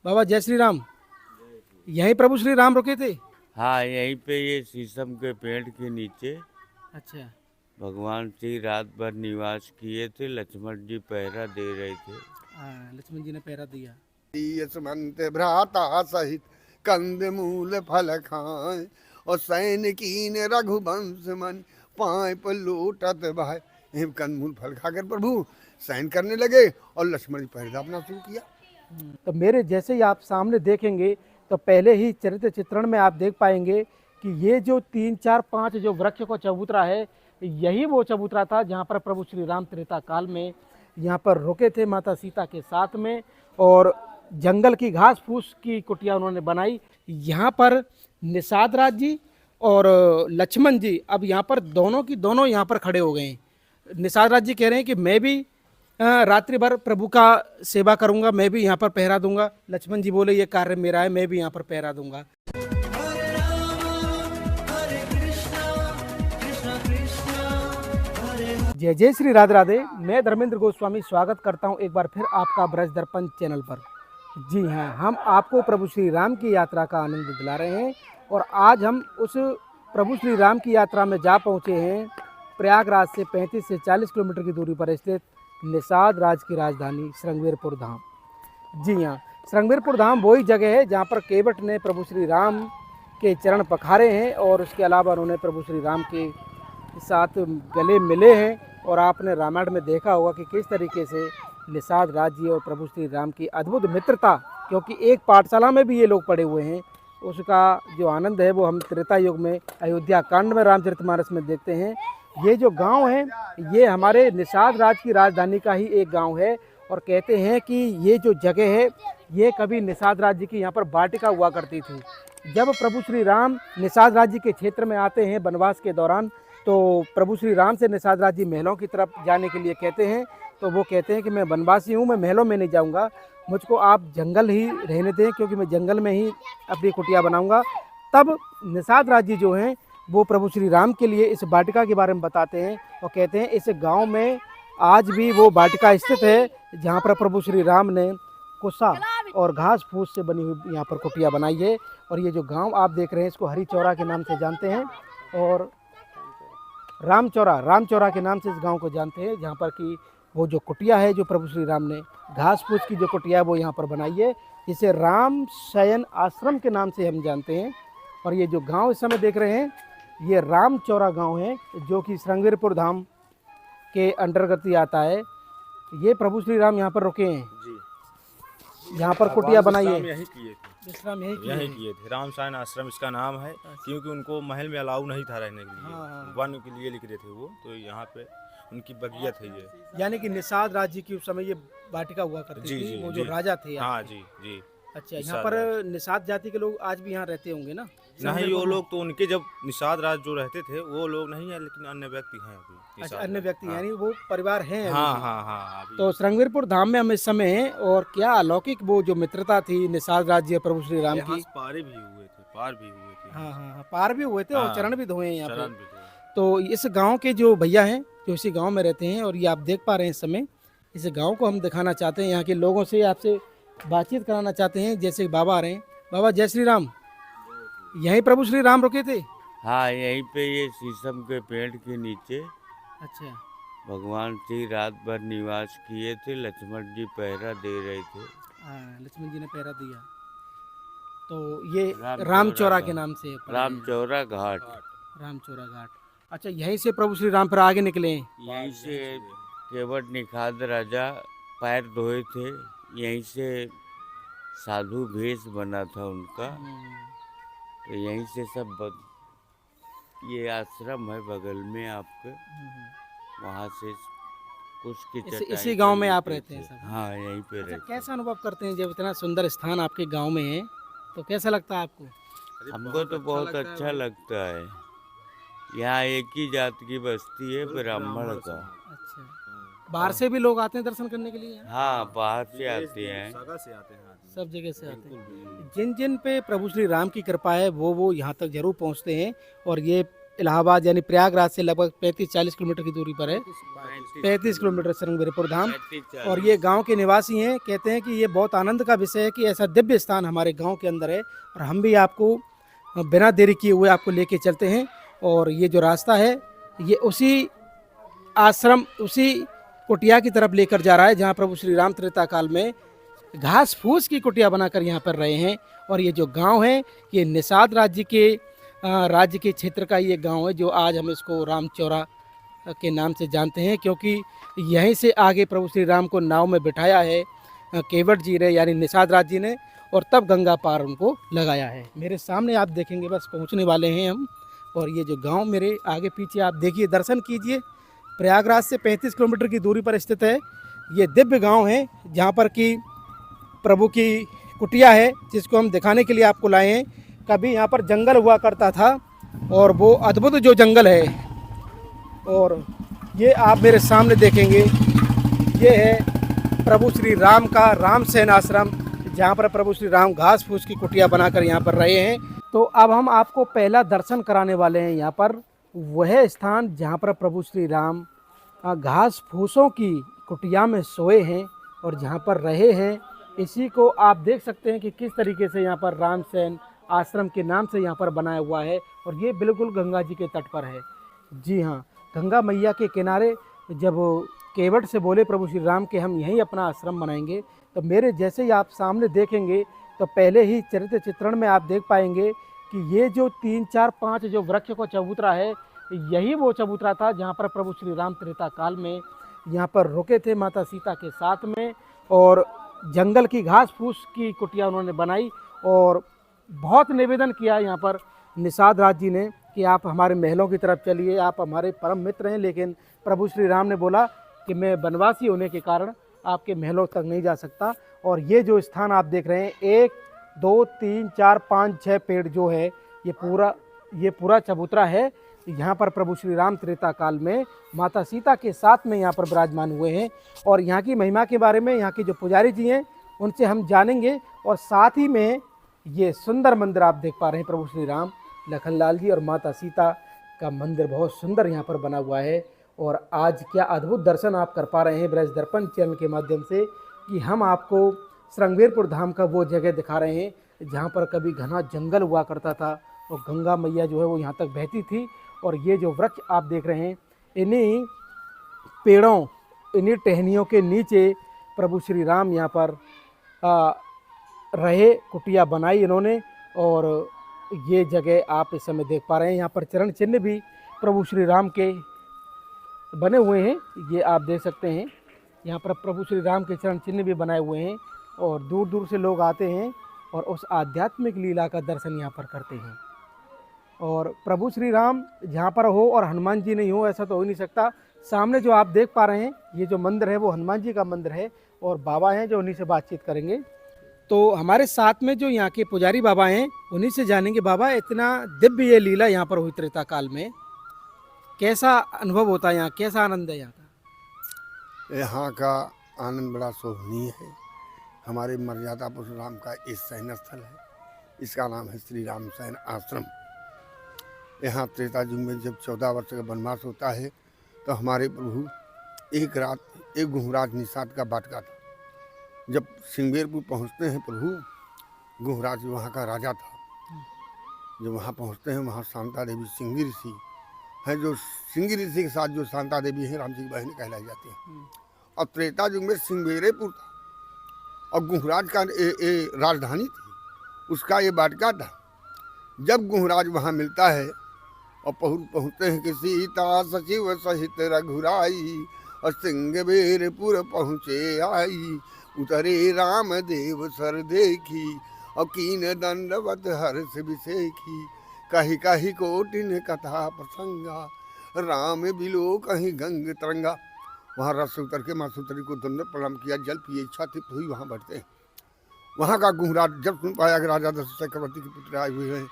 बाबा जय श्री राम। यहीं प्रभु श्री राम रुके थे? हाँ, यहीं पे ये शीशम के पेड़ के नीचे अच्छा। भगवान श्री रात भर निवास किए थे। लक्ष्मण जी पहरा दे रहे थे। हाँ, लक्ष्मण जी ने पहरा दिया। यशवंत भ्राता सहित कंद मूल फल खाए और सैनिकीन रघुवंश मन पाए पर लोटत भाई। कंद मूल फल खाकर प्रभु सैन करने लगे और लक्ष्मण जी पहरा अपना शुरू किया। तो मेरे जैसे ही आप सामने देखेंगे तो पहले ही चरित्र चित्रण में आप देख पाएंगे कि ये जो 3 4 5 जो वृक्ष को चबूतरा है, यही वो चबूतरा था जहाँ पर प्रभु श्री राम त्रेता काल में यहाँ पर रुके थे माता सीता के साथ में। और जंगल की घास फूस की कुटिया उन्होंने बनाई। यहाँ पर निषाद राज जी और लक्ष्मण जी अब यहाँ पर दोनों की दोनों यहाँ पर खड़े हो गए हैं। निषाद राज जी कह रहे हैं कि मैं भी रात्रि भर प्रभु का सेवा करूंगा, मैं भी यहाँ पर पहरा दूंगा। लक्ष्मण जी बोले ये कार्य मेरा है, मैं भी यहाँ पर पहरा दूंगा। जय जय श्री राधे राधे। मैं धर्मेंद्र गोस्वामी स्वागत करता हूँ एक बार फिर आपका ब्रज दर्पण चैनल पर। जी हाँ, हम आपको प्रभु श्री राम की यात्रा का आनंद दिला रहे हैं और आज हम उस प्रभु श्री राम की यात्रा में जा पहुँचे हैं प्रयागराज से 35 से 40 किलोमीटर की दूरी पर स्थित निषाद राज की राजधानी श्रृंगवीरपुर धाम। जी हाँ, श्रृंगवीरपुर धाम वही जगह है जहाँ पर केवट ने प्रभु श्री राम के चरण पखारे हैं और उसके अलावा उन्होंने प्रभु श्री राम के साथ गले मिले हैं। और आपने रामायण में देखा होगा कि किस तरीके से निषाद राज जी और प्रभु श्री राम की अद्भुत मित्रता, क्योंकि एक पाठशाला में भी ये लोग पढ़े हुए हैं, उसका जो आनंद है वो हम त्रेता युग में अयोध्या कांड में रामचरितमानस में देखते हैं। ये जो गांव है ये हमारे निषाद राज की राजधानी का ही एक गांव है और कहते हैं कि ये जो जगह है ये कभी निषाद राज जी की यहाँ पर वाटिका हुआ करती थी। जब प्रभु श्री राम निषाद राज जी के क्षेत्र में आते हैं वनवास के दौरान, तो प्रभु श्री राम से निषाद राज जी महलों की तरफ जाने के लिए कहते हैं, तो वो कहते हैं कि मैं वनवासी हूँ, मैं महलों में नहीं जाऊँगा, मुझको आप जंगल ही रहने दें क्योंकि मैं जंगल में ही अपनी कुटिया बनाऊँगा। तब निषाद राज जी जो हैं वो प्रभु श्री राम के लिए इस वाटिका के बारे में बताते हैं और कहते हैं इस गांव में आज भी वो वाटिका स्थित है जहां पर प्रभु श्री राम ने कुसा और घास फूस से बनी हुई यहाँ पर कुटिया बनाई है। और ये जो गांव आप देख रहे हैं इसको हरी चौरा के नाम से जानते हैं और रामचौरा के नाम से इस गांव को जानते हैं, जहाँ पर कि वो जो कुटिया है जो प्रभु श्री राम ने घास फूस की जो कुटिया है वो यहाँ पर बनाई है, जिसे राम शयन आश्रम के नाम से हम जानते हैं। और ये जो गांव इस समय देख रहे हैं ये रामचौरा गांव है जो कि श्रृंगवीरपुर धाम के अंतर्गत ही आता है। ये प्रभु श्री राम यहाँ पर रुके हैं जी, यहाँ पर कुटिया बनाई है। यही किए थे, विश्राम यही किए थे। राम शयन आश्रम इसका नाम है क्योंकि उनको महल में अलाउ नहीं था रहने के लिए, वन के लिए लिख रहे थे वो, तो यहाँ पे उनकी बगियत है ये। यानी कि निषाद राज जी की उस समय ये वाटिका हुआ करती थी, वो जो राजा थे। हाँ जी जी। अच्छा, यहाँ पर निषाद जाति के लोग आज भी यहाँ रहते होंगे ना? नहीं, वो लोग तो उनके जब निषाद राज जो रहते थे वो लोग नहीं है, लेकिन अन्य व्यक्ति हैं अभी। अच्छा, अन्य व्यक्ति यानी वो परिवार हैं। हाँ हाँ हाँ। तो श्रृंगवीरपुर धाम में हम इस समय हैं और क्या अलौकिक वो जो मित्रता थी निषाद राज जी और प्रभु श्री राम की। पार भी हुए थे, पार भी हुए थे। हाँ हाँ, पार भी हुए थे और चरण भी धोए हैं यहाँ पे। पे। तो इस गांव के जो भैया हैं जो इसी गांव में रहते हैं और ये आप देख पा रहे हैं इस समय, इस गांव को हम दिखाना चाहते हैं, यहाँ के लोगों से आपसे बातचीत कराना चाहते हैं। जैसे बाबा आ रहे हैं। बाबा जय श्री राम। यहीं प्रभु श्री राम रुके थे? हाँ, यहीं पे ये शीशम के पेड़ के नीचे अच्छा। भगवान श्री रात भर निवास किए थे। लक्ष्मण जी पहरा दे रहे थे। हाँ, लक्ष्मण जी ने पहरा दिया। तो ये रामचौरा के नाम से रामचौरा घाट। रामचौरा घाट। अच्छा, यहीं से प्रभु श्री राम पर आगे निकले हैं? यहीं से केवट निषाद राजा पैर धोए थे। यहीं से साधु भेष बना था उनका, तो यहीं से सब ये आश्रम है बगल में आपके, वहाँ से कुछ की चटाई इसी गांव में आप रहते हैं सब? हाँ, यहीं पे रहते हैं। कैसा अनुभव करते हैं जब इतना सुंदर स्थान आपके गांव में है, तो कैसा लगता है आपको? हमको तो बहुत अच्छा लगता है। यहाँ एक ही जात की बस्ती है, ब्राह्मण का। अच्छा, बाहर से भी लोग आते हैं दर्शन करने के लिए? हाँ, बाहर से आते हैं, सब जगह से आते हैं। जिन जिन पे प्रभु श्री राम की कृपा है वो यहाँ तक जरूर पहुँचते हैं। और ये इलाहाबाद यानी प्रयागराज से लगभग 35-40 किलोमीटर की दूरी पर है। 35 किलोमीटर श्रृंगेरपुर धाम। और ये गांव के निवासी हैं। कहते हैं कि ये बहुत आनंद का विषय है कि ऐसा दिव्य स्थान हमारे गांव के अंदर है। और हम भी आपको बिना देरी किए हुए आपको लेके चलते हैं। और ये जो रास्ता है ये उसी आश्रम, उसी कुटिया की तरफ लेकर जा रहा है जहाँ प्रभु श्री राम त्रेता काल में घास फूस की कुटिया बनाकर यहाँ पर रहे हैं। और ये जो गांव है ये निषाद राज्य के क्षेत्र का ये गांव है, जो आज हम इसको रामचौरा के नाम से जानते हैं, क्योंकि यहीं से आगे प्रभु श्री राम को नाव में बिठाया है केवट जी ने यानी निषाद राज जी ने, और तब गंगा पार उनको लगाया है। मेरे सामने आप देखेंगे, बस पहुंचने वाले हैं हम। और ये जो गांव मेरे आगे पीछे आप देखिए, दर्शन कीजिए। प्रयागराज से 35 किलोमीटर की दूरी पर स्थित है ये दिव्य गांव है, जहां पर कि प्रभु की कुटिया है, जिसको हम दिखाने के लिए आपको लाए हैं। कभी यहाँ पर जंगल हुआ करता था, और वो अद्भुत जो जंगल है, और ये आप मेरे सामने देखेंगे, ये है प्रभु श्री राम का रामसेन आश्रम, जहाँ पर प्रभु श्री राम घास फूस की कुटिया बनाकर यहाँ पर रहे हैं। तो अब हम आपको पहला दर्शन कराने वाले हैं यहाँ पर, वह स्थान जहाँ पर प्रभु श्री राम घास फूसों की कुटिया में सोए हैं और जहाँ पर रहे हैं। इसी को आप देख सकते हैं कि किस तरीके से यहाँ पर रामसेन आश्रम के नाम से यहाँ पर बनाया हुआ है। और ये बिल्कुल गंगा जी के तट पर है। जी हाँ, गंगा मैया के किनारे जब केवट से बोले प्रभु श्री राम के हम यहीं अपना आश्रम बनाएंगे, तो मेरे जैसे ही आप सामने देखेंगे तो पहले ही चरित्र चित्रण में आप देख पाएंगे कि ये जो 3, 4, 5 जो वृक्ष को चबूतरा है, यही वो चबूतरा था जहाँ पर प्रभु श्री राम त्रेता काल में यहाँ पर रुके थे माता सीता के साथ में। और जंगल की घास फूस की कुटिया उन्होंने बनाई, और बहुत निवेदन किया यहाँ पर निषाद राज जी ने कि आप हमारे महलों की तरफ चलिए, आप हमारे परम मित्र हैं। लेकिन प्रभु श्री राम ने बोला कि मैं वनवासी होने के कारण आपके महलों तक नहीं जा सकता। और ये जो स्थान आप देख रहे हैं, 1, 2, 3, 4, 5, 6 पेड़ जो है, ये पूरा चबूतरा है। यहाँ पर प्रभु श्री राम त्रेता काल में माता सीता के साथ में यहाँ पर विराजमान हुए हैं। और यहाँ की महिमा के बारे में यहाँ के जो पुजारी जी हैं उनसे हम जानेंगे। और साथ ही में ये सुंदर मंदिर आप देख पा रहे हैं, प्रभु श्री राम, लखनलाल जी और माता सीता का मंदिर बहुत सुंदर यहाँ पर बना हुआ है। और आज क्या अद्भुत दर्शन आप कर पा रहे हैं ब्रज दर्पण चैनल के माध्यम से, कि हम आपको श्रृंगेरपुर धाम का वो जगह दिखा रहे हैं जहाँ पर कभी घना जंगल हुआ करता था और गंगा मैया जो है वो यहाँ तक बहती थी। और ये जो वृक्ष आप देख रहे हैं, इन्हीं पेड़ों, इन्हीं टहनियों के नीचे प्रभु श्री राम यहाँ पर रहे, कुटिया बनाई इन्होंने। और ये जगह आप इस समय देख पा रहे हैं, यहाँ पर चरण चिन्ह भी प्रभु श्री राम के बने हुए हैं। ये आप देख सकते हैं, यहाँ पर प्रभु श्री राम के चरण चिन्ह भी बनाए हुए हैं। और दूर दूर से लोग आते हैं और उस आध्यात्मिक लीला का दर्शन यहाँ पर करते हैं। और प्रभु श्री राम जहाँ पर हो और हनुमान जी नहीं हो, ऐसा तो हो ही नहीं सकता। सामने जो आप देख पा रहे हैं, ये जो मंदिर है वो हनुमान जी का मंदिर है, और बाबा हैं जो उन्हीं से बातचीत करेंगे। तो हमारे साथ में जो यहाँ के पुजारी बाबा हैं उन्हीं से जानेंगे, बाबा इतना दिव्य ये लीला यहाँ पर हुई त्रेता काल में, कैसा अनुभव होता है यहाँ, कैसा आनंद है यहाँ का? यहाँ का आनंद बड़ा शोभनीय है। हमारे मर्यादा परशुराम का एक शयन स्थल है, इसका नाम है श्री राम शयन आश्रम। यहाँ त्रेता युग में जब 14 वर्ष का वनवास होता है तो हमारे प्रभु एक रात एक गुहराज निषाद का बाटका था। जब श्रृंगेरपुर पहुँचते हैं प्रभु, गुहराज वहाँ का राजा था। जब वहाँ पहुँचते हैं, वहाँ शांता देवी सिंगी ऋषि है, जो सिंगी ऋषि के साथ जो शांता देवी है राम जी की बहन कहलाई जाती है। और त्रेता युग में श्रृंगेरपुर था और गुहराज का राजधानी थी, उसका ये बाटका था। जब गुहराज वहाँ मिलता है और पहुँचते हैं कि सीता सचिव सहित रघुराई और श्रृंगेरपुर पहुँचे आई, उतरे राम देव सर देखी और कीन दंडवत हर्ष विषेखी, कही कही कोटिन कथा प्रसंगा, राम बिलो कहीं गंग तरंगा। वहाँ रस उतर के माँ सुतरी को दंड प्रणाम किया, जल पिए, इच्छा तृप्त हुई, वहाँ बैठते हैं। वहाँ का गुहराज जब सुन पाया कि राजा दशरथ चक्रवर्ती के पुत्र आए हुए हैं,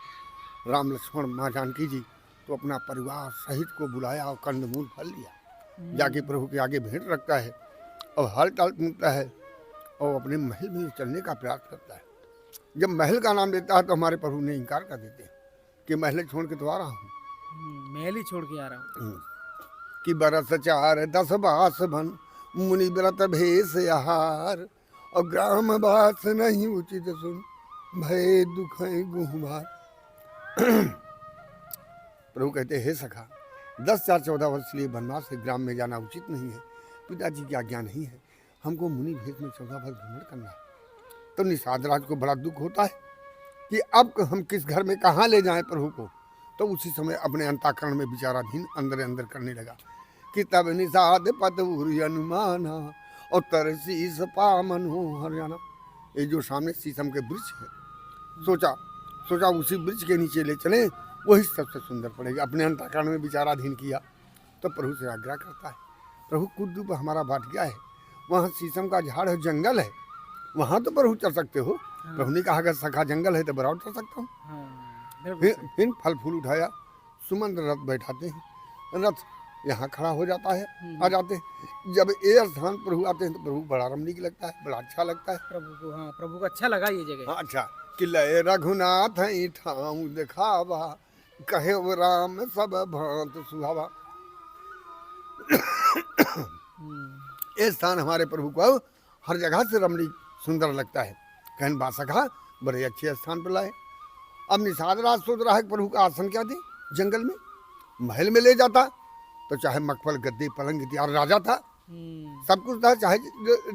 राम लक्ष्मण माँ जानकी जी, तो अपना परिवार सहित को बुलाया और कंदमूल फल लिया, जाके प्रभु के आगे भेंट रखता है और हाल टाल पूछता है और अपने महल में चलने का प्रयास करता है। जब महल का नाम लेता है तो हमारे प्रभु ने इनकार कर देते हैं कि महल छोड़ के तो आ रहा हूँ, महल ही छोड़ के आ रहा हूँ। कि बरस 4 10 बास बन मुनि व्रत भेष आहार और ग्राम वास नहीं उचित सुन भय दुख गुहमार। प्रभु कहते हे सखा 10 4 14 वर्ष के लिए वनवास से ग्राम में जाना उचित नहीं है, पिताजी की आज्ञा नहीं है, हमको मुनि भेष में 14 वर्ष भ्रमण करना है। तो निषाद राज को बड़ा दुख होता है कि अब हम किस घर में कहाँ ले जाएं प्रभु को। तो उसी समय अपने अंताकरण में विचाराधीन अंदर अंदर करने लगा कि तब निषाद पतुर अनुमाना और तरसीस पा मनोहर जाना। ये जो सामने शीशम के वृक्ष है, सोचा उसी वृक्ष के नीचे ले चले, वही सबसे सुंदर पड़ेगा। अपने अंताकरण में विचाराधीन किया तो प्रभु से आग्रह करता है, प्रभु कुद्दूप हमारा भाटिया है, वहाँ शीशम का झाड़ है, जंगल है, वहाँ तो प्रभु चल सकते हो। प्रभु ने कहा अगर सखा जंगल है तो बराबर चल सकता हूँ। फिर फल फूल उठाया, सुमंत्र रथ बैठाते हैं, रथ यहाँ खड़ा हो जाता है, आ जाते हैं। जब ये स्थान प्रभु आते हैं तो प्रभु बड़ा रमणीक लगता है, बड़ा अच्छा लगता है प्रभु को। हाँ, प्रभु को अच्छा लगा ये जगह। हाँ, अच्छा कि लय रघुनाथ ठाऊ दिखावा कहे वो राम सब भांत सुहावा। ये स्थान हमारे प्रभु को हर जगह से रमणीक सुंदर लगता है। कहन बासखा बड़े अच्छे स्थान पर लाए। अब निषाद राज सोच रहा है प्रभु का आसन क्या दे, जंगल में महल में ले जाता तो चाहे मखमल गद्दे पलंग इत्यादि, राजा था, सब कुछ था, चाहे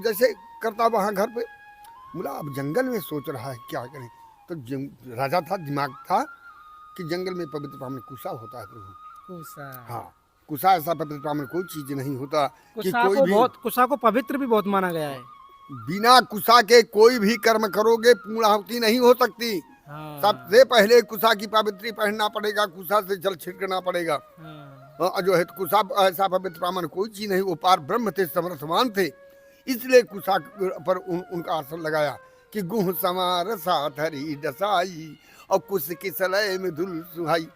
जैसे करता वहाँ घर पे। बोला अब जंगल में सोच रहा है क्या करें। तो राजा था, दिमाग था कि जंगल में पवित्र पावन कुसा होता है प्रभु। कुसा, हाँ, कुसा ऐसा पवित्र पावन कोई चीज नहीं होता कि कुसा को पवित्र भी बहुत माना गया है। बिना कुसा के कोई भी कर्म करोगे पूर्णाहुति नहीं हो सकती। हाँ। सबसे पहले कुसा की पवित्री पहनना पड़ेगा, कुसा से जल छिड़कना पड़ेगा। जो है कुसा ऐसा पवित्र पावन कोई चीज नहीं, वो पार ब्रह्म थे, समर्थवान थे, इसलिए कुसा पर उनका आसन लगाया कि गुह समार साथ हरी दसाई और कुश की सलय में धुल सुहाई।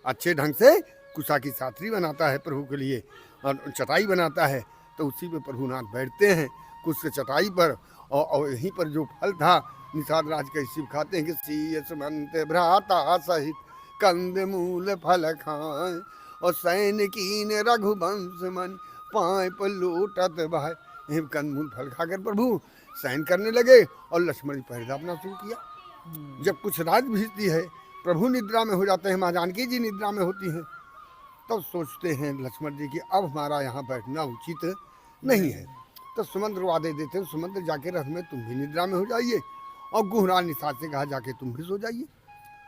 अच्छे ढंग से कुसा की साथरी बनाता है प्रभु के लिए और चटाई बनाता है, तो उसी पे प्रभुनाथ बैठते हैं कुछ चटाई पर। और यहीं पर जो फल था निषाद राज के शिव खाते हैं कि सीय सुमंत भ्राता सहित कंद मूल फल खाए और सैनिकीन रघुवंश मन पाए पर लोटत भाई। कंद मूल फल खाकर प्रभु सैन करने लगे और लक्ष्मण जी पहरे दापना शुरू किया। जब कुछ रात बीतती है, प्रभु निद्रा में हो जाते हैं, माँ जानकी जी निद्रा में होती हैं, तब तो सोचते हैं लक्ष्मण जी कि अब हमारा यहाँ बैठना उचित नहीं है। तो सुमंत्र वादे देते हैं, सुमंत्र जाके रथ में तुम भी निद्रा में हो जाइए और गुहराज निषाद से कहा जाके तुम भी सो जाइए।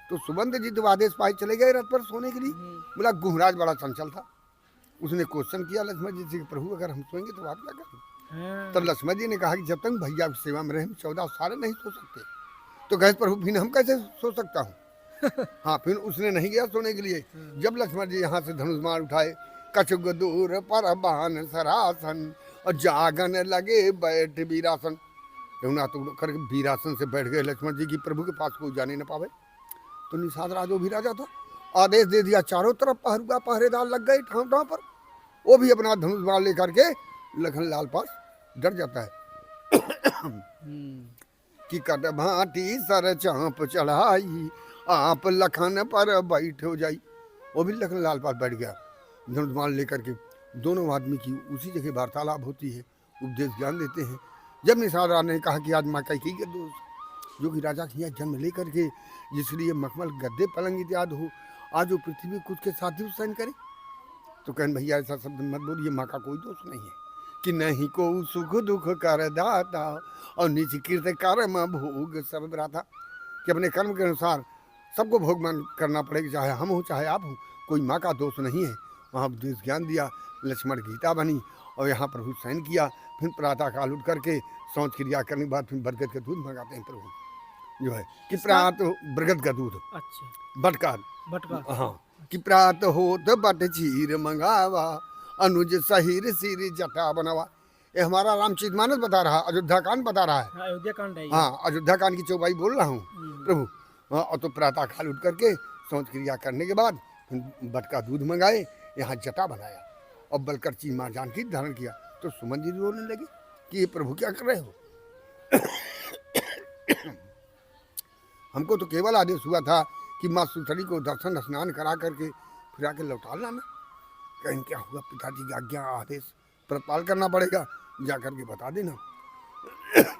तो सुमंत्र जी तो आदेश पाए चले गए रथ पर सोने के लिए। बोला गुहराज बड़ा चंचल था, उसने क्वेश्चन किया लक्ष्मण जी से, प्रभु अगर हम सोएंगे तो आप क्या करें। तब लक्ष्मण जी ने कहा कि जब तक भैया की सेवा में रहे 14 सारे नहीं सो सकते। तो कहे प्रभु फिर हम कैसे सो सकता हूँ। हाँ, फिर उसने नहीं गया सोने के लिए। जब लक्ष्मण जी यहाँ से धनुष मार उठाए, कछुग दूर पर बान सरासन और जागन लगे बैठ वीरासन। तो करके वीरासन से बैठ गए लक्ष्मण जी की प्रभु के पास कोई जाने न पावे। तो निषाद राजो भी राजा था, आदेश दे दिया, चारों तरफ पहरुआ पहरेदार लग गए ठाव ठाव पर। वो भी अपना धनुष बाण लेकर के लखन लाल पास डर जाता है कि कट भाटी सर चांप चढ़ाई आप लखन पर बैठ हो जाई। वो भी लखन लाल पास बैठ गया धनुष बाण लेकर के। दोनों आदमी की उसी जगह वार्तालाप होती है, उपदेश ज्ञान देते हैं। जब निषाद राज ने कहा कि आज माँ कैकेयी के दोस्त जो कि राजा के यहाँ जन्म लेकर के जिसलिए मखमल गद्दे पलंग इत्यादि हो, आज वो पृथ्वी खुद के साथी सहन करे। तो कहन भैया ऐसा शब्द मत बोलिए, माँ का कोई दोष नहीं है कि नहीं को सुख दुख कर दाता और निज कृत कर्म भोग सब भ्राता। कि अपने कर्म के अनुसार सबको भोगमान करना पड़ेगा, चाहे हम हो चाहे आप हो, कोई माँ का दोष नहीं है। वहाँ उपदेश ज्ञान दिया, लक्ष्मण गीता बनी और यहाँ प्रभु शयन किया। फिर प्रातः काल उठ करके शौच क्रिया करने के बाद फिर बरगद का दूध मंगाते हैं प्रभु, जो है कि प्रातः बरगद का दूध, अच्छा बटका हाँ, कि प्रातः होत बट चीर मंगावा अनुज सहीर सिर जटा बनावा। ये हमारा रामचरितमानस बता रहा, अयोध्या कांड बता रहा है। अयोध्या कांड है। हाँ, अयोध्या कांड की चौपाई बोल रहा हूँ प्रभु। और तो प्रातः काल उठ करके शौच क्रिया करने के बाद फिर बटका दूध मंगाए, यहाँ जटा बनाया और बलकर ची माँ जानकी धारण किया। तो सुमन जी रोने लगे कि ये प्रभु क्या कर रहे हो। हमको तो केवल आदेश हुआ था कि माँ सुतरी को दर्शन स्नान करा करके फिर आके लौटा लाना। कहीं क्या हुआ, पिताजी की आज्ञा आदेश प्रतिपाल करना पड़ेगा, जा करके बता देना।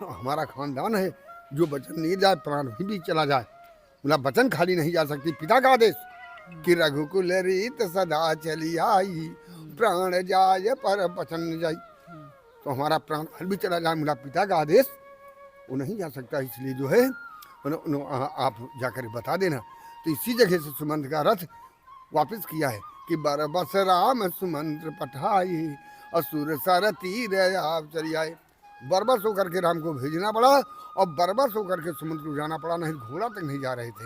हमारा खानदान है, जो वचन नहीं जाए प्राण भी चला जाए, बोला वचन खाली नहीं जा सकती। पिता का आदेश कि रघुकुल रीत सदा चली आई, प्राण जाए पर वचन न जाई। तो हमारा प्राण भी चला जाए, बोला पिता का आदेश वो नहीं जा सकता, इसलिए जो है आप जाकर बता देना। तो इसी जगह से सुमंत्र का रथ वापस किया है कि बरबस राम सुमंत्र पठाई, असुर सर तीर आप चली आए। बरबस होकर के राम को भेजना पड़ा और बरबस होकर के सुमंत्र को जाना पड़ा, नहीं घोड़ा तक नहीं जा रहे थे।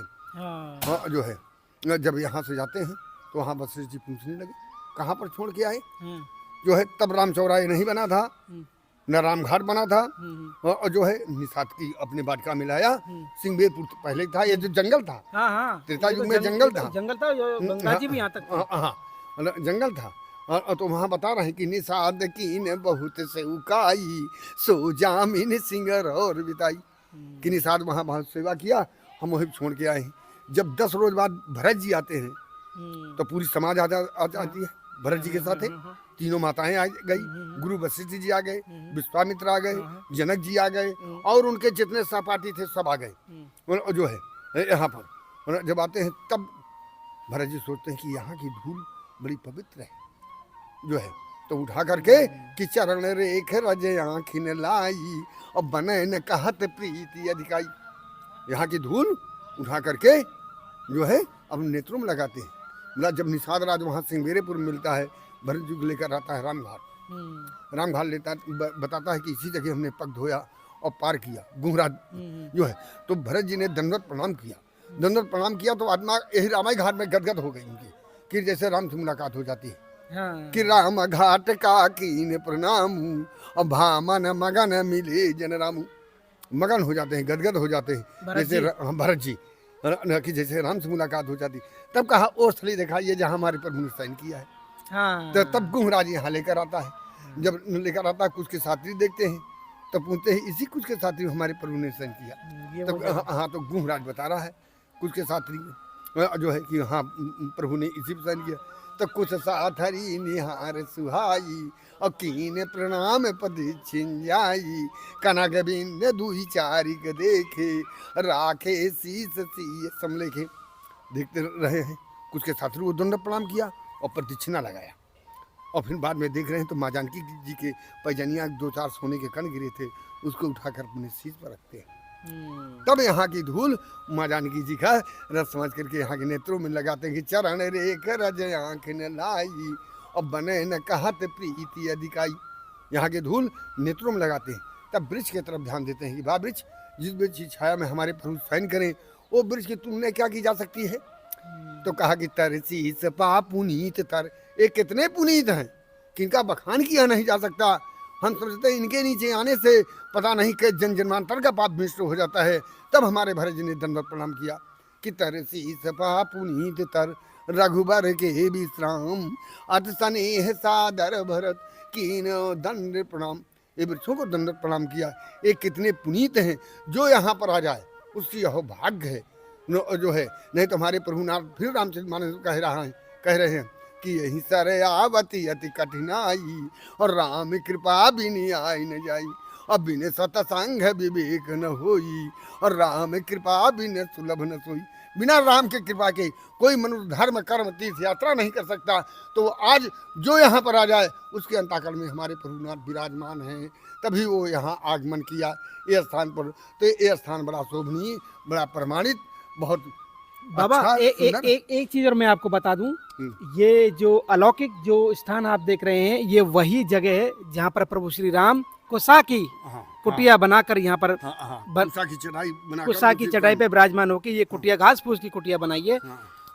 हाँ जो है, जब यहाँ से जाते हैं तो वहाँ वशिष्ठ जी पूछने लगे कहाँ पर छोड़ के आए। जो है तब राम चौराहे नहीं बना था, न राम घाट बना था, और जो है निषाद की अपने बाटका मिलाया, सिंहवेरपुर पहले था, ये जो जंगल था, त्रेता युग में जंगल था, गंगा जी भी यहाँ तक जंगल था। तो वहाँ बता रहे हैं कि निषाद की ने बहुत से उकाई, सो जामिन सिंगर और बिताई। कि निषाद वहाँ बहुत सेवा किया, हम वही छोड़ के आए हैं। जब 10 रोज बाद भरत जी आते हैं तो पूरी समाज आ जाती है भरत जी के साथ है। तीनों माताएं आ गई, गुरु वशिष्ठ जी आ गए, विश्वामित्र आ गए, जनक जी आ गए, और उनके जितने सहपाठी थे सब आ गए। जो है यहाँ पर जब आते हैं तब भरत जी सोचते हैं कि यहाँ की धूल बड़ी पवित्र है, जो है तो उठा करके कि चरण रेख रज आँखिन लाई, और बने न कहत प्रीति अधिकाई। यहाँ की धूल उठा करके जो है अब नेत्रों में लगाते हैं। मतलब जब निषाद राज वहाँ सिंहवेरपुर मिलता है, भरत जी लेकर आता है रामघाट लेता बताता है कि इसी जगह हमने पग धोया और पार किया गुहरा जो है। तो भरत जी ने दंडवत प्रणाम किया तो आत्मा यही रामाई घाट में गदगद हो गई उनकी, कि जैसे राम से मुलाकात हो जाती है। कि राम घाट का कीन प्रणाम, और भामन मगन मिले जन रामू। मगन हो जाते हैं, गदगद हो जाते हैं जैसे भरत जी कि जैसे राम से मुलाकात हो जाती। तब कहा और स्थली दिखाइए जहाँ हमारे प्रभु ने शयन किया है। तो तब गुहराज यहाँ लेकर आता है। जब लेकर आता है कुछ के साथी देखते हैं तो पूछते हैं इसी कुछ के साथी हमारे प्रभु ने शयन किया। तब हाँ तो गुहराज बता रहा है कुछ के साथी जो है कि हाँ प्रभु ने इसी पर शयन किया। तो कुछ साथरी निहार सुहाई, और कीने प्रणाम पद छिंजाई, कनक बिंद दुई चारिक देखे, राखे शीस सी समलेखे। देखते रहे हैं कुछ के साथी को दंड प्रणाम किया और प्रदक्षिणा लगाया, और फिर बाद में देख रहे हैं तो माँ जानकी जी के पैजनिया 2-4 सोने के कण गिरे थे, उसको उठाकर अपने शीश पर रखते हैं। तब यहाँ की धूल माँ जानकी जी का रस समझ करके यहाँ के नेत्रों में लगाते हैं कि चरण रेख रज आँख न लाई, और बने न कहत प्रीति अधिकाई। यहाँ के धूल नेत्रों में लगाते हैं। तब वृक्ष की तरफ ध्यान देते हैं कि वाह वृक्ष, जिस वृक्ष की छाया में हमारे प्रभु शयन करें वो वृक्ष की तुमने क्या की जा सकती है। तो कहा कि तरसी सपा पुनीत तर, ये कितने पुनीत हैं कि इनका बखान किया नहीं जा सकता। हम समझते इनके नीचे आने से पता नहीं कि जन जन्मांतर का पाप मिश्र हो जाता है। तब हमारे भरत जी ने दंडवत प्रणाम किया कि तरसी सपा पुनीत तर, रघुबर के विश्राम, अत स्नेह सादर भरत कीन दंड प्रणाम। ये वृक्षों को दंडवत प्रणाम किया। ये कितने पुनीत हैं, जो यहाँ पर आ जाए उसकी यह भाग्य है जो है। नहीं तो हमारे प्रभु नाथ फिर रामचरित मानस कह रहे हैं कि यही सर आवती अति कठिनाई, और राम कृपा बिनी आई न जाई, और बिन सतसंग विवेक न होई, और राम कृपा बिन सुलभ न सोई। बिना राम के कृपा के कोई मनुष्य धर्म कर्म तीर्थ यात्रा नहीं कर सकता। तो आज जो यहाँ पर आ जाए उसके अंताकरण में हमारे प्रभुनाथ विराजमान हैं, तभी वो यहाँ आगमन किया ये स्थान पर। तो ये स्थान बड़ा शोभनीय, बड़ा प्रमाणित, बहुत बाबा अच्छा, एक चीज और मैं आपको बता दूं, ये जो अलौकिक जो स्थान आप देख रहे हैं ये वही जगह है जहाँ पर प्रभु श्री राम कुसा की कुटिया बनाकर यहाँ पर कुसा की चटाई पे विराजमान होकर ये कुटिया घास फूस की कुटिया बनाई है।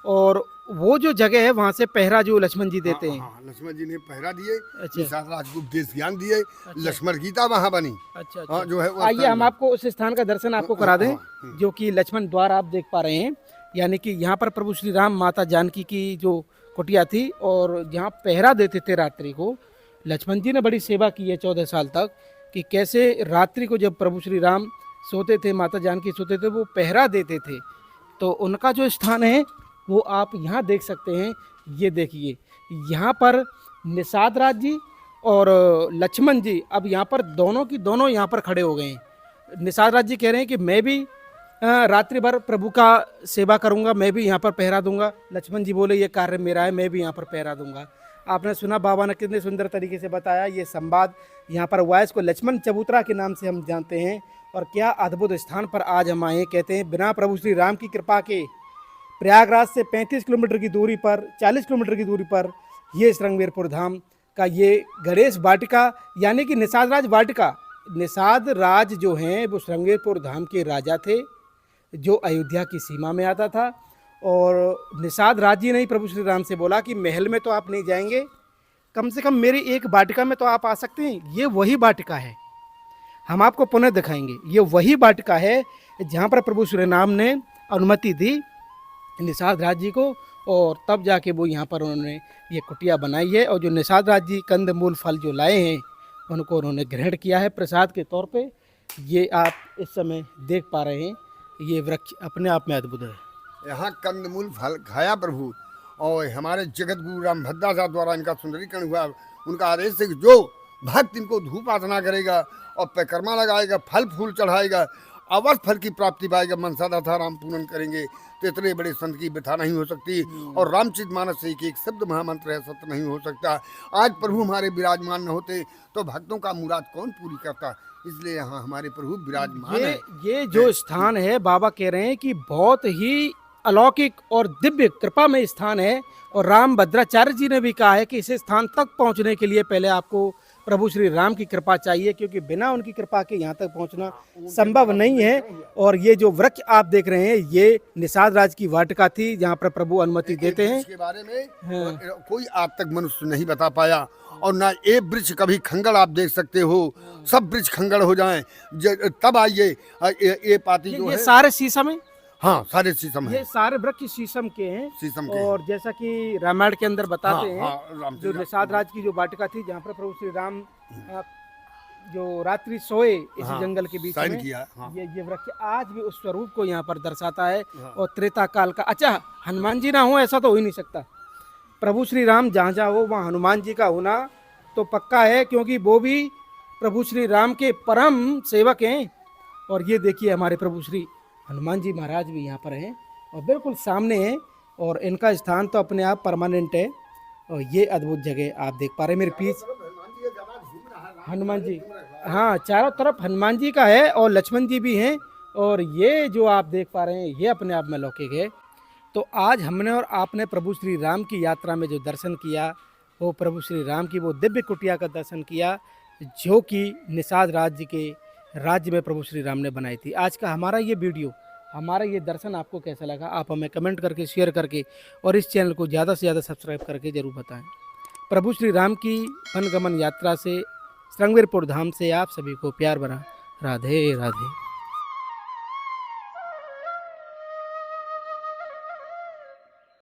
और वो जो जगह है वहाँ से पहरा जो लक्ष्मण जी देते हैं। लक्ष्मण जी ने पहरा दिए, राज को उपदेश ज्ञान दिए, लक्ष्मण गीता वहाँ बनी। अच्छा जो है आइए हम आपको उस स्थान का दर्शन आपको करा दें जो कि लक्ष्मण द्वार आप देख पा रहे हैं। यानी कि यहाँ पर प्रभु श्री राम माता जानकी की जो कुटिया थी और यहाँ पहरा देते थे रात्रि को। लक्ष्मण जी ने बड़ी सेवा की है 14 साल तक, कि कैसे रात्रि को जब प्रभु श्री राम सोते थे, माता जानकी सोते थे, वो पहरा देते थे। तो उनका जो स्थान है वो आप यहाँ देख सकते हैं ये देखिए यहाँ पर निषाद राज जी और लक्ष्मण जी अब यहाँ पर दोनों की दोनों यहाँ पर खड़े हो गए हैं। निषाद राज जी कह रहे हैं कि मैं भी रात्रि भर प्रभु का सेवा करूंगा, मैं भी यहाँ पर पहरा दूंगा। लक्ष्मण जी बोले ये कार्य मेरा है, मैं भी यहाँ पर पहरा दूंगा। आपने सुना बाबा ने कितने सुंदर तरीके से बताया। ये संवाद यहाँ पर हुआ है, इसको लक्ष्मण चबूतरा के नाम से हम जानते हैं। और क्या अद्भुत स्थान पर आज हम आए। कहते हैं बिना प्रभु श्री राम की कृपा के प्रयागराज से 35 किलोमीटर की दूरी पर, 40 किलोमीटर की दूरी पर ये श्रृंगेरपुर धाम का ये गणेश वाटिका यानी कि निषाद राज वाटिका। निषाद राज जो हैं वो श्रृंगेरपुर धाम के राजा थे जो अयोध्या की सीमा में आता था। और निषाद राज जी ने ही प्रभु श्री राम से बोला कि महल में तो आप नहीं जाएंगे, कम से कम मेरी एक वाटिका में तो आप आ सकते हैं। ये वही वाटिका है, हम आपको पुनः दिखाएंगे। ये वही वाटिका है जहाँ पर प्रभु श्री राम ने अनुमति दी निषाद राज जी को, और तब जाके वो यहाँ पर उन्होंने ये कुटिया बनाई है। और जो निषाद राज जी कंद मूल फल जो लाए हैं उनको उन्होंने ग्रहण किया है प्रसाद के तौर पे। ये आप इस समय देख पा रहे हैं, ये वृक्ष अपने आप में अद्भुत है। यहाँ कंदमूल फल खाया प्रभु, और हमारे जगत गुरु राम भद्राचार्य द्वारा इनका सुंदरीकरण हुआ। उनका आदेश है कि जो भक्त इनको धूप आराधना करेगा और परिक्रमा लगाएगा, फल फूल चढ़ाएगा, अवश्य फल की प्राप्ति पाएगा, मनसा दाता राम पूर्ण करेंगे। तो इतने बड़े संत की व्यथा नहीं हो सकती। और रामचरितमानस से एक शब्द महामंत्र है, सत्य नहीं हो सकता। आज प्रभु हमारे विराजमान न होते तो भक्तों का मुराद कौन पूरी करता। इसलिए यहाँ हमारे प्रभु विराजमान है। ये जो स्थान है बाबा कह रहे हैं कि बहुत ही अलौकिक और दिव्य कृपा में स्थान है। और राम भद्राचार्य जी ने भी कहा है कि इस स्थान तक पहुंचने के लिए पहले आपको प्रभु श्री राम की कृपा चाहिए, क्योंकि बिना उनकी कृपा के यहाँ तक पहुंचना संभव नहीं है। और ये जो वृक्ष आप देख रहे हैं ये निषाद राज की वाटिका थी जहाँ पर प्रभु अनुमति देते हैं। इसके बारे में कोई आज तक मनुष्य नहीं बता पाया। और ना एक वृक्ष कभी खंगड़ आप देख सकते हो, सब वृक्ष खंगड़ हो जाएं तब आइए। ये पाती जो ये है सारे शीशम है। हाँ, सारे शीशम है। ये सारे वृक्ष शीशम के हैं। शीशम के और जैसा कि रामायण के अंदर बताते हैं जो रामचरित निषाद राज की जो वाटिका थी जहाँ पर प्रभु श्री राम जो रात्रि सोए इस जंगल के बीच में किया। ये वृक्ष आज भी उस स्वरूप को यहाँ पर दर्शाता है। और त्रेता काल का, अच्छा हनुमान जी ना हो ऐसा तो हो ही नहीं सकता। प्रभु श्री राम जहाँ जहाँ हो वहाँ हनुमान जी का होना तो पक्का है, क्योंकि वो भी प्रभु श्री राम के परम सेवक हैं। और ये देखिए हमारे प्रभु श्री हनुमान जी महाराज भी यहाँ पर हैं और बिल्कुल सामने हैं। और इनका स्थान तो अपने आप परमानेंट है। और ये अद्भुत जगह आप देख पा रहे हैं मेरे पीछे हनुमान जी, हाँ चारों तरफ हनुमान जी का है और लक्ष्मण जी भी हैं। और ये जो आप देख पा रहे हैं ये अपने आप में लौकिक है। तो आज हमने और आपने प्रभु श्री राम की यात्रा में जो दर्शन किया वो प्रभु श्री राम की वो दिव्य कुटिया का दर्शन किया जो कि निषाद राज्य के राज्य में प्रभु श्री राम ने बनाई थी। आज का हमारा ये वीडियो, हमारा ये दर्शन आपको कैसा लगा आप हमें कमेंट करके, शेयर करके और इस चैनल को ज़्यादा से ज़्यादा सब्सक्राइब करके ज़रूर बताएं। प्रभु श्री राम की वनगमन यात्रा से श्रृंगेरपुर धाम से आप सभी को प्यार भरा राधे राधे।